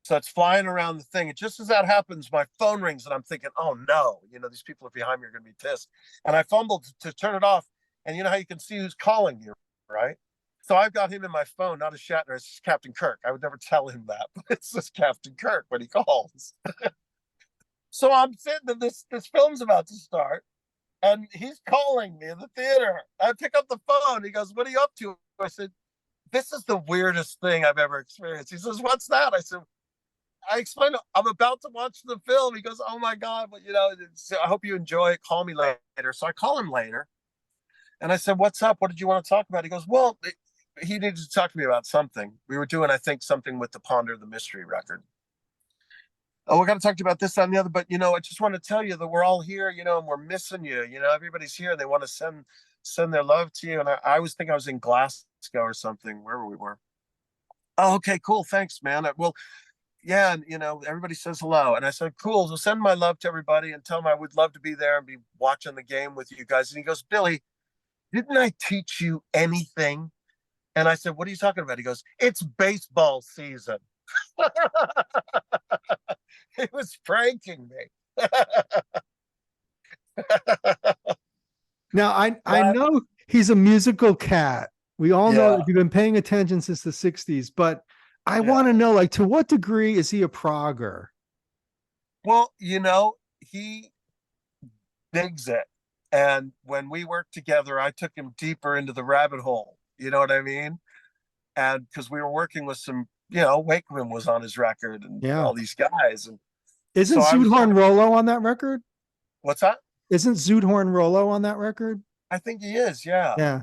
so it's flying around the thing. And just as that happens, my phone rings and I'm thinking, oh no, these people behind me are going to be pissed. And I fumbled to turn it off. And you know how you can see who's calling you, right? So I've got him in my phone, not a Shatner, it's Captain Kirk. I would never tell him that, but it's just Captain Kirk when he calls. So I'm sitting and this film's about to start. And he's calling me in the theater. I pick up the phone. He goes, what are you up to? I said, this is the weirdest thing I've ever experienced. He says, what's that? I said, I explained, I'm about to watch the film. He goes, oh my God, but I hope you enjoy it. Call me later. So I call him later. And I said, what's up? What did you want to talk about? He goes, well, he needed to talk to me about something. We were doing, I think, something with the Ponder the Mystery record. Oh, we're going to talk to you about this, that, and the other. But, I just want to tell you that we're all here, and we're missing you. Everybody's here. They want to send their love to you. And I was thinking I was in Glasgow or something, wherever we were. Oh, okay, cool. Thanks, man. Well, yeah. And, everybody says hello. And I said, cool. So send my love to everybody and tell them I would love to be there and be watching the game with you guys. And he goes, Billy, didn't I teach you anything? And I said, what are you talking about? He goes, it's baseball season. He was pranking me. Now I know he's a musical cat. We all know Yeah. that you've been paying attention since the 60s, but I Yeah. want to know, like, to what degree is he a progger? Well, he digs it. And when we worked together, I took him deeper into the rabbit hole. You know what I mean? And because we were working with some, Wakeman was on his record and Yeah. all these guys. And Isn't so I was Zoot Rollo on that record? what's that? Isn't Zoot Rollo on that record? I think he is. Yeah. Yeah.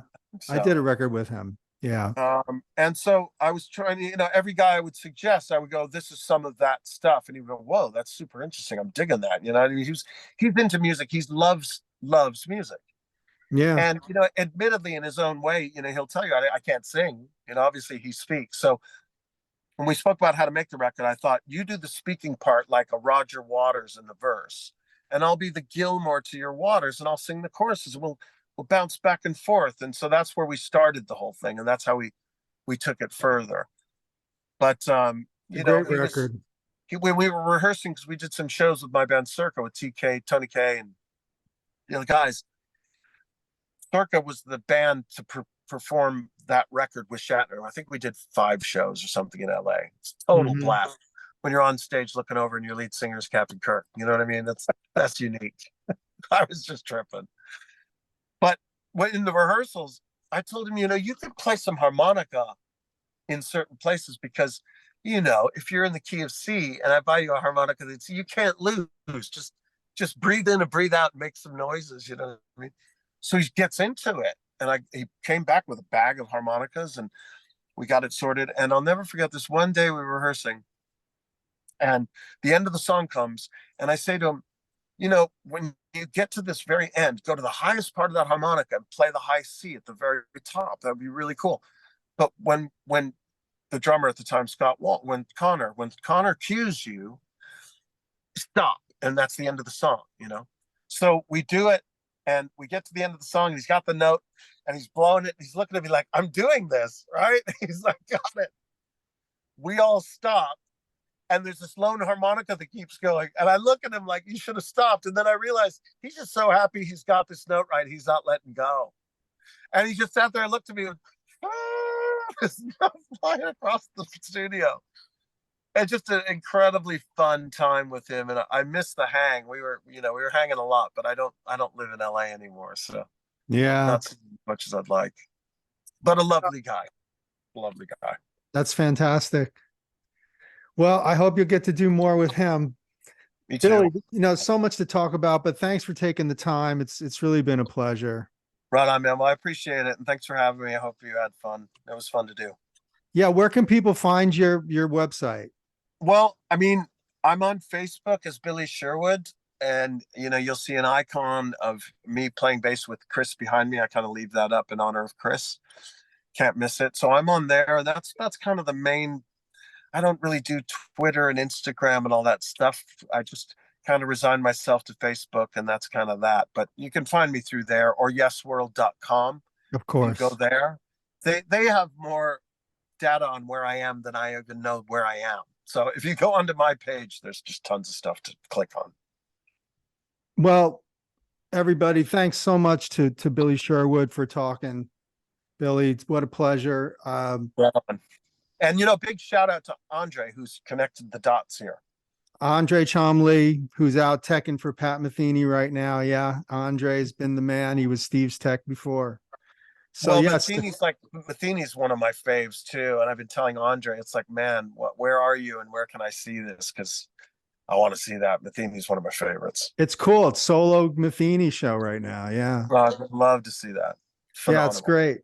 I So, did a record with him. Yeah. and so I was trying to, every guy I would suggest, I would go, this is some of that stuff. And he would go, whoa, that's super interesting. I'm digging that. I mean, he's into music. He loves music. Yeah. And, admittedly in his own way, he'll tell you, I can't sing, obviously he speaks. So when we spoke about how to make the record, I thought you do the speaking part like a Roger Waters in the verse, and I'll be the Gilmore to your Waters, and I'll sing the choruses. We'll bounce back and forth. And so that's where we started the whole thing. And that's how we took it further. But, Great record. When we were rehearsing, because we did some shows with my band Circa with TK, Tony K, and the other guys, Circa was the band to perform that record with Shatner. I think we did 5 shows or something in LA. It's total blast when you're on stage looking over and your lead singer is Captain Kirk. You know what I mean? That's unique. I was just tripping. But when in the rehearsals, I told him, you could play some harmonica in certain places because, if you're in the key of C and I buy you a harmonica, you can't lose. Just breathe in and breathe out and make some noises. You know what I mean? So he gets into it. And he came back with a bag of harmonicas and we got it sorted. And I'll never forget this one day we were rehearsing and the end of the song comes and I say to him, when you get to this very end, go to the highest part of that harmonica and play the high C at the very top. That would be really cool. But when the drummer at the time, Scott Walt, when Connor cues you, stop. And that's the end of the song, So we do it and we get to the end of the song and he's got the note and he's blowing it. And he's looking at me like, I'm doing this, right? He's like, got it. We all stop. And there's this lone harmonica that keeps going. And I look at him like, you should have stopped. And then I realized he's just so happy he's got this note right. He's not letting go. And he just sat there and looked at me and this note flying across the studio. And just an incredibly fun time with him. And I miss the hang. We were hanging a lot, but I don't live in LA anymore. So yeah, not as much as I'd like. But a lovely guy. Lovely guy. That's fantastic. Well, I hope you'll get to do more with him. Me too. Billy, so much to talk about, but thanks for taking the time. It's really been a pleasure. Right on, man. Well, I appreciate it. And thanks for having me. I hope you had fun. It was fun to do. Yeah. Where can people find your website? Well, I mean, I'm on Facebook as Billy Sherwood, and you'll see an icon of me playing bass with Kris behind me. I kind of leave that up in honor of Kris. Can't miss it. So I'm on there. That's kind of the main. I don't really do Twitter and Instagram and all that stuff. I just kind of resign myself to Facebook, and that's kind of that. But you can find me through there or yesworld.com. Of You go course. there. They have more data on where I am than I even know where I am. So if you go onto my page, there's just tons of stuff to click on. Well, everybody, thanks so much to Billy Sherwood for talking. Billy, what a pleasure. Yeah. And big shout out to Andre, who's connected the dots here. Andre Chomley, who's out teching for Pat Metheny right now. Yeah, Andre's been the man. He was Steve's tech before. So Well, yes, Metheny's one of my faves too, and I've been telling Andre, it's like, man, where are you, and where can I see this? Because I want to see that. Metheny's one of my favorites. it's cool. It's solo Metheny show right now. Yeah. I'd love to see that. Yeah, it's Phenomenal. great.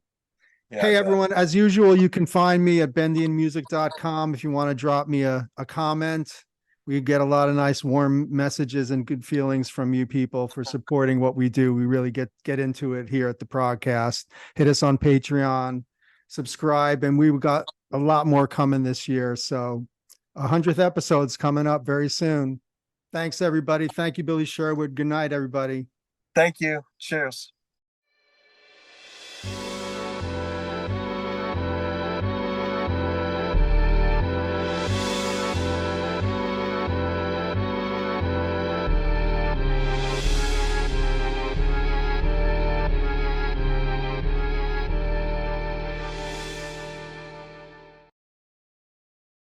Yeah, Hey, everyone, as usual, you can find me at bendianmusic.com if you want to drop me a comment. We get a lot of nice warm messages and good feelings from you people for supporting what we do. We really get into it here at the ProgCast. Hit us on Patreon, subscribe, and we've got a lot more coming this year. So 100th episode's coming up very soon. Thanks, everybody. Thank you, Billy Sherwood. Good night, everybody. Thank you. Cheers.